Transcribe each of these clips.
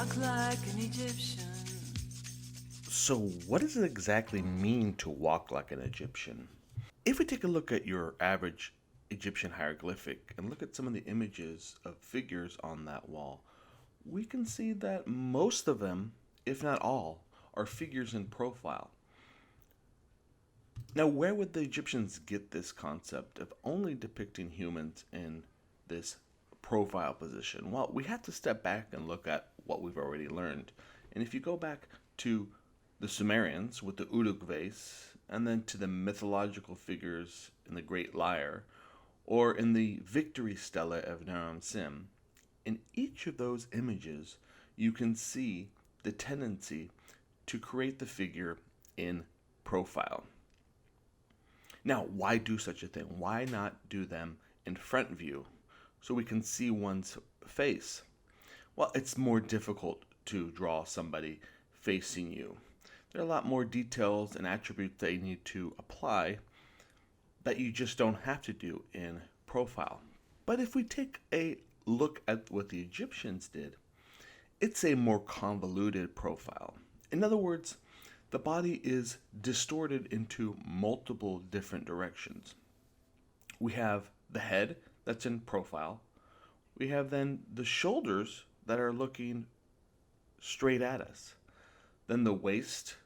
Walk like an Egyptian. So, what does it exactly mean to walk like an Egyptian? If we take a look at your average Egyptian hieroglyphic and look at some of the images of figures on that wall, we can see that most of them, if not all, are figures in profile. Now, where would the Egyptians get this concept of only depicting humans in this profile position? Well, we have to step back and look at what we've already learned. And if you go back to the Sumerians with the Uruk vase, and then to the mythological figures in the Great Lyre, or in the Victory Stela of Naram Sin, in each of those images, you can see the tendency to create the figure in profile. Now, why do such a thing? Why not do them in front view so we can see one's face? Well, it's more difficult to draw somebody facing you. There are a lot more details and attributes that you need to apply that you just don't have to do in profile. But if we take a look at what the Egyptians did, it's a more convoluted profile. In other words, the body is distorted into multiple different directions. We have the head that's in profile. We have then the shoulders that are looking straight at us. Then the waist.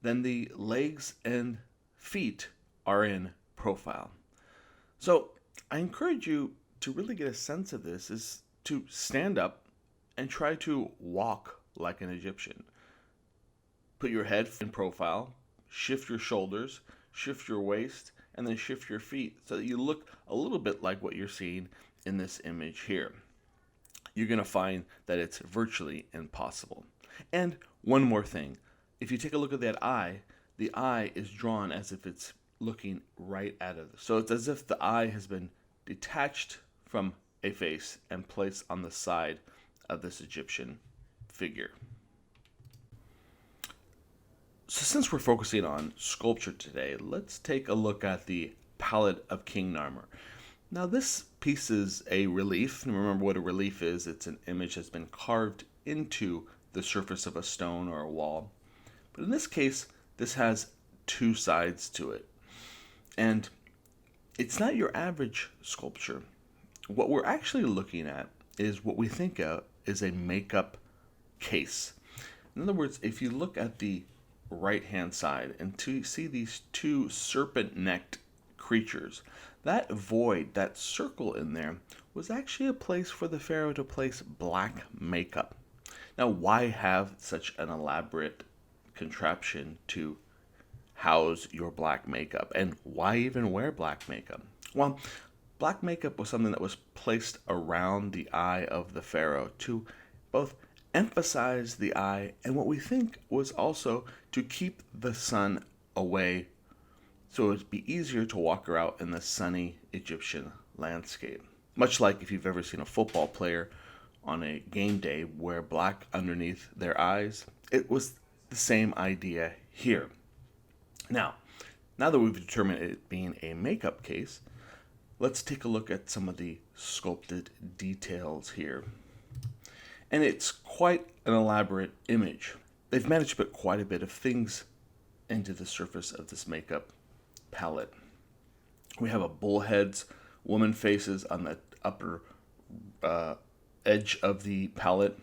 Then the legs and feet are in profile. So I encourage you to really get a sense of this is to stand up and try to walk like an Egyptian. Put your head in profile, shift your shoulders, shift your waist, and then shift your feet so that you look a little bit like what you're seeing in this image here. You're going to find that it's virtually impossible. And one more thing. If you take a look at that eye, the eye is drawn as if it's looking right at it. So it's as if the eye has been detached from a face and placed on the side of this Egyptian figure. So since we're focusing on sculpture today, let's take a look at the palette of King Narmer. Now this piece is a relief, and remember what a relief is. It's an image that's been carved into the surface of a stone or a wall. But in this case, this has two sides to it. And it's not your average sculpture. What we're actually looking at is what we think of as a makeup case. In other words, if you look at the right hand side and to see these two serpent necked creatures, that void, that circle in there, was actually a place for the pharaoh to place black makeup. Now, why have such an elaborate contraption to house your black makeup? And why even wear black makeup? Well, black makeup was something that was placed around the eye of the pharaoh to both emphasize the eye and what we think was also to keep the sun away so it would be easier to walk around in the sunny Egyptian landscape. Much like if you've ever seen a football player on a game day wear black underneath their eyes, it was the same idea here. Now that we've determined it being a makeup case, let's take a look at some of the sculpted details here. And it's quite an elaborate image. They've managed to put quite a bit of things into the surface of this makeup palette. We have a bullhead's woman faces on the upper edge of the palette.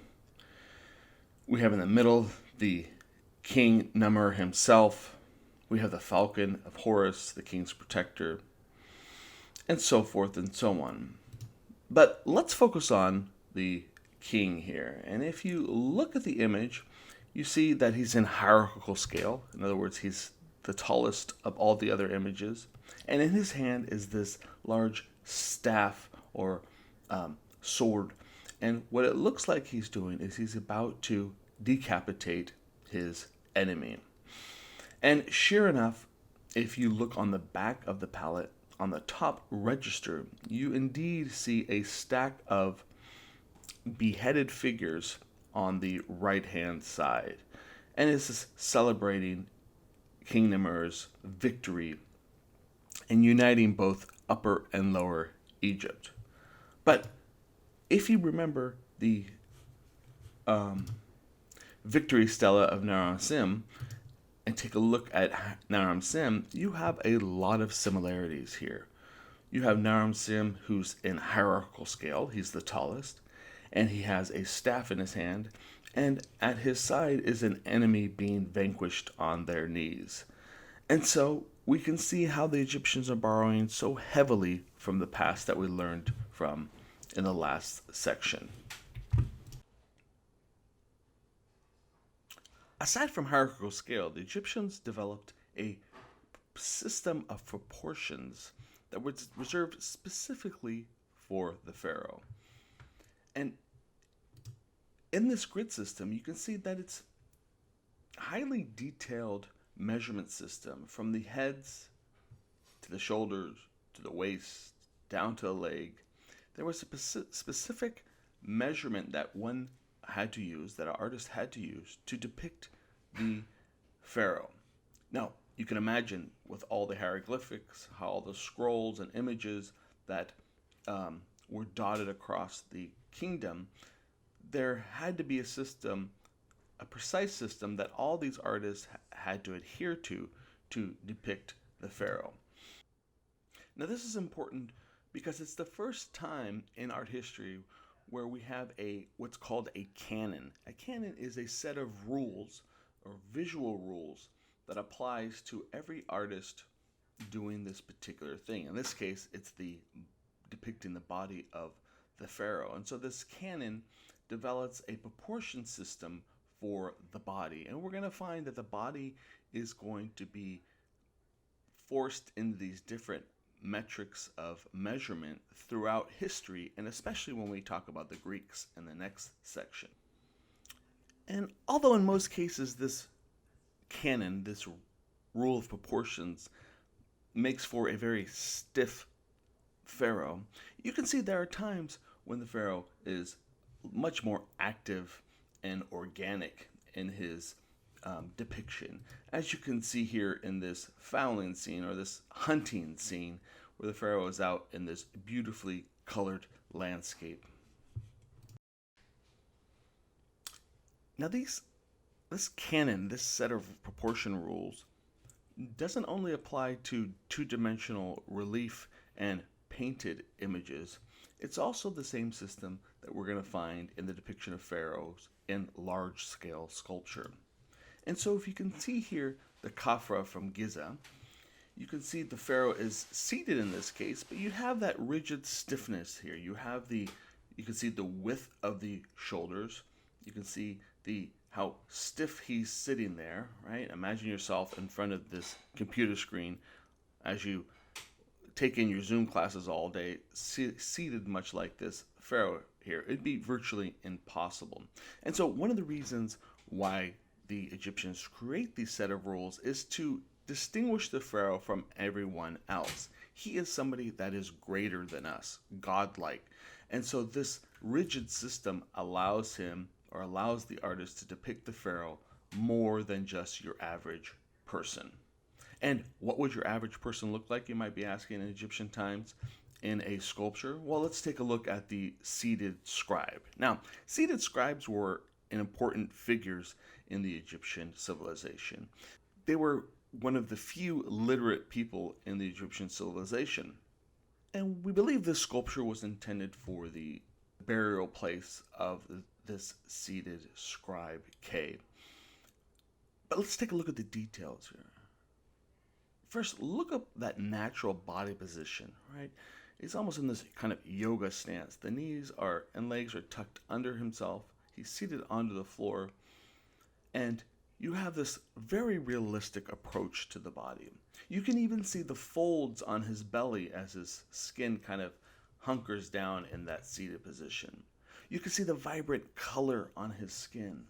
We have in the middle the King Nummer himself. We have the falcon of Horus, the king's protector, and so forth and so on. But let's focus on the king here. And if you look at the image, you see that he's in hierarchical scale. In other words, he's the tallest of all the other images. And in his hand is this large staff or sword. And what it looks like he's doing is he's about to decapitate his enemy. And sure enough, if you look on the back of the palette, on the top register, you indeed see a stack of beheaded figures on the right hand side. And this is celebrating King Nimr's victory and uniting both Upper and Lower Egypt. But if you remember the victory stela of Naram Sin and take a look at Naram Sin, you have a lot of similarities here. You have Naram Sin, who's in hierarchical scale, he's the tallest, and he has a staff in his hand, and at his side is an enemy being vanquished on their knees. And so we can see how the Egyptians are borrowing so heavily from the past that we learned from in the last section. Aside from hierarchical scale, the Egyptians developed a system of proportions that was reserved specifically for the pharaoh. And in this grid system, you can see that it's a highly detailed measurement system from the heads to the shoulders to the waist down to the leg. There was a specific measurement that one had to use, that an artist had to use to depict the pharaoh. Now, you can imagine with all the hieroglyphics, how all the scrolls and images that were dotted across the kingdom, there had to be a system, a precise system that all these artists had to adhere to depict the pharaoh. Now, this is important because it's the first time in art history where we have what's called a canon. A canon is a set of rules or visual rules that applies to every artist doing this particular thing. In this case, it's depicting the body of the pharaoh. And so this canon develops a proportion system for the body. And we're going to find that the body is going to be forced into these different metrics of measurement throughout history, and especially when we talk about the Greeks in the next section. And although in most cases this canon, this rule of proportions, makes for a very stiff pharaoh, you can see there are times when the pharaoh is much more active and organic in his depiction, as you can see here in this fowling scene or this hunting scene where the pharaoh is out in this beautifully colored landscape. Now this canon, this set of proportion rules, doesn't only apply to two-dimensional relief and painted images. It's also the same system that we're going to find in the depiction of pharaohs in large-scale sculpture. And so if you can see here the Khafra from Giza, you can see the pharaoh is seated in this case, but you have that rigid stiffness here. You can see the width of the shoulders. You can see how stiff he's sitting there, right? Imagine yourself in front of this computer screen as you take in your Zoom classes all day, seated much like this pharaoh here. It'd be virtually impossible. And so one of the reasons why the Egyptians create these set of rules is to distinguish the pharaoh from everyone else. He is somebody that is greater than us, godlike. And so this rigid system allows the artist to depict the pharaoh more than just your average person. And what would your average person look like, you might be asking, in Egyptian times in a sculpture? Well, let's take a look at the seated scribe. Now, seated scribes were important figures in the Egyptian civilization. They were one of the few literate people in the Egyptian civilization. And we believe this sculpture was intended for the burial place of this seated scribe K. But let's take a look at the details here. First, look up that natural body position, right? He's almost in this kind of yoga stance. The knees and legs are tucked under himself. He's seated onto the floor. And you have this very realistic approach to the body. You can even see the folds on his belly as his skin kind of hunkers down in that seated position. You can see the vibrant color on his skin.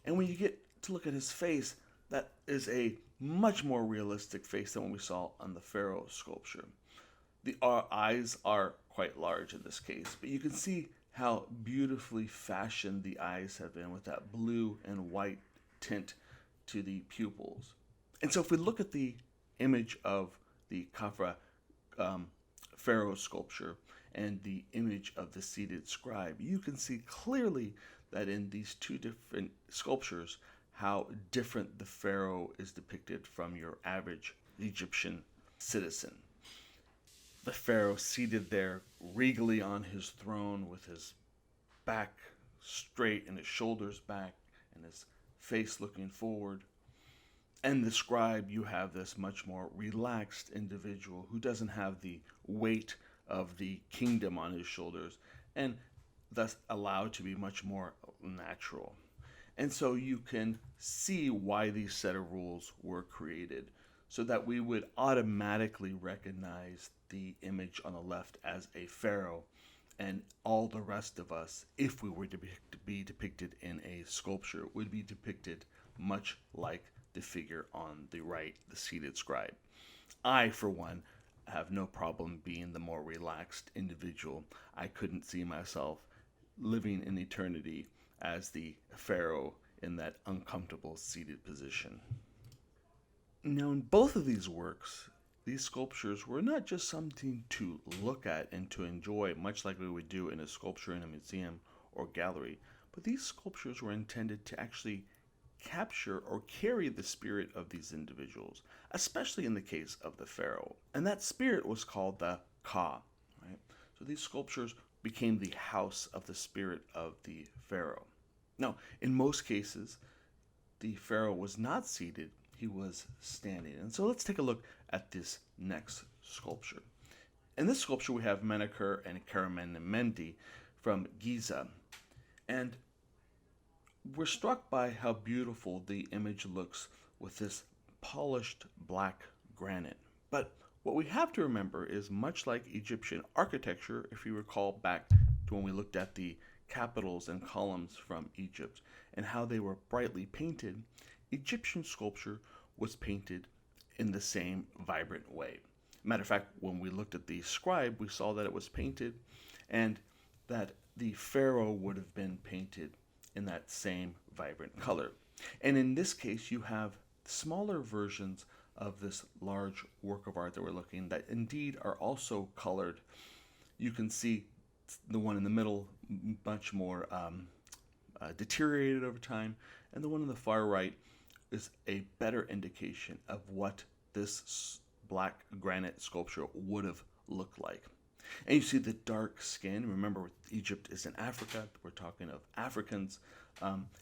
And when you get to look at his face, that is a much more realistic face than what we saw on the pharaoh sculpture. The eyes are quite large in this case, but you can see how beautifully fashioned the eyes have been with that blue and white tint to the pupils. And so if we look at the image of the Khafra pharaoh sculpture and the image of the seated scribe, you can see clearly that in these two different sculptures, how different the pharaoh is depicted from your average Egyptian citizen. The pharaoh seated there regally on his throne with his back straight and his shoulders back and his face looking forward. And the scribe, you have this much more relaxed individual who doesn't have the weight of the kingdom on his shoulders and thus allowed to be much more natural. And so you can see why these set of rules were created, so that we would automatically recognize the image on the left as a pharaoh, and all the rest of us, if we were to be depicted in a sculpture, would be depicted much like the figure on the right, the seated scribe. I, for one, have no problem being the more relaxed individual. I couldn't see myself living in eternity as the pharaoh in that uncomfortable seated position. Now, in both of these works, these sculptures were not just something to look at and to enjoy, much like we would do in a sculpture in a museum or gallery, but these sculptures were intended to actually capture or carry the spirit of these individuals, especially in the case of the pharaoh. And that spirit was called the Ka. Right? So these sculptures became the house of the spirit of the pharaoh. Now, in most cases, the pharaoh was not seated, he was standing. And so let's take a look at this next sculpture. In this sculpture, we have Menkaure and Karamenmenti from Giza. And we're struck by how beautiful the image looks with this polished black granite. But what we have to remember is, much like Egyptian architecture, if you recall back to when we looked at the capitals and columns from Egypt and how they were brightly painted, Egyptian sculpture was painted in the same vibrant way. Matter of fact, when we looked at the scribe, we saw that it was painted and that the pharaoh would have been painted in that same vibrant color. And in this case, you have smaller versions of this large work of art that we're looking that indeed are also colored. You can see the one in the middle much more deteriorated over time, and the one on the far right is a better indication of what this black granite sculpture would have looked like. And you see the dark skin. Remember, Egypt is in Africa. We're talking of Africans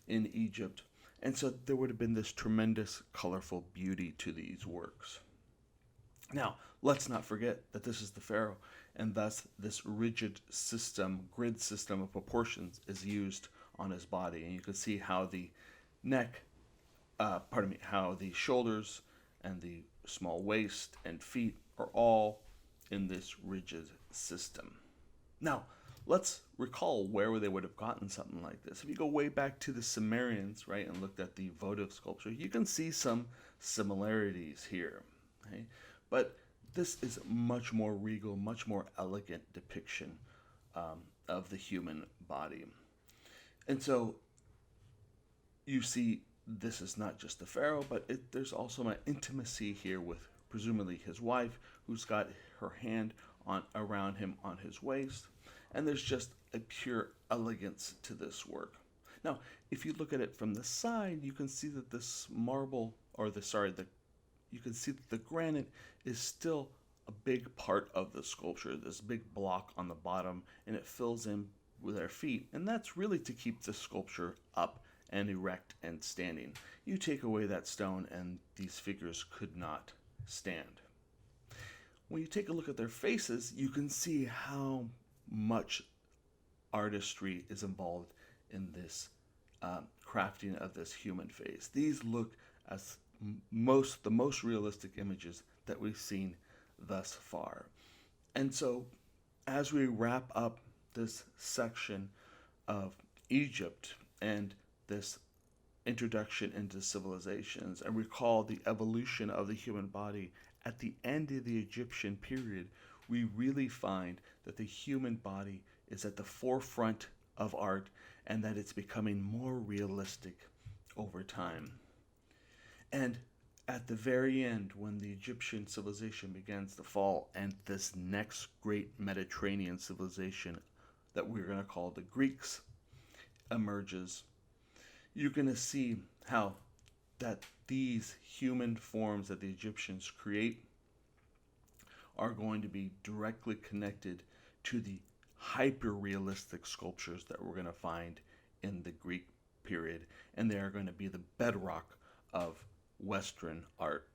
in Egypt. And so there would have been this tremendous colorful beauty to these works. Now, let's not forget that this is the pharaoh, and thus this rigid system, grid system of proportions is used on his body. And you can see how the how the shoulders and the small waist and feet are all in this rigid system. Now, let's recall where they would have gotten something like this. If you go way back to the Sumerians, right, and looked at the votive sculpture, you can see some similarities here. Okay? But this is much more regal, much more elegant depiction of the human body. And so you see this is not just the pharaoh, but there's also an intimacy here with presumably his wife, who's got her hand around him on his waist. And there's just a pure elegance to this work. Now, if you look at it from the side, you can see that this marble, you can see that the granite is still a big part of the sculpture, this big block on the bottom, and it fills in with their feet. And that's really to keep the sculpture up and erect and standing. You take away that stone and these figures could not stand. When you take a look at their faces, you can see how much artistry is involved in this crafting of this human face. These look as the most realistic images that we've seen thus far. And so as we wrap up this section of Egypt and this introduction into civilizations and recall the evolution of the human body at the end of the Egyptian period, we really find that the human body is at the forefront of art and that it's becoming more realistic over time. And At the very end, when the Egyptian civilization begins to fall and this next great Mediterranean civilization that we're going to call the Greeks emerges, you're going to see how that these human forms that the Egyptians create are going to be directly connected to the hyper realistic sculptures that we're going to find in the Greek period, and they are going to be the bedrock of Western art.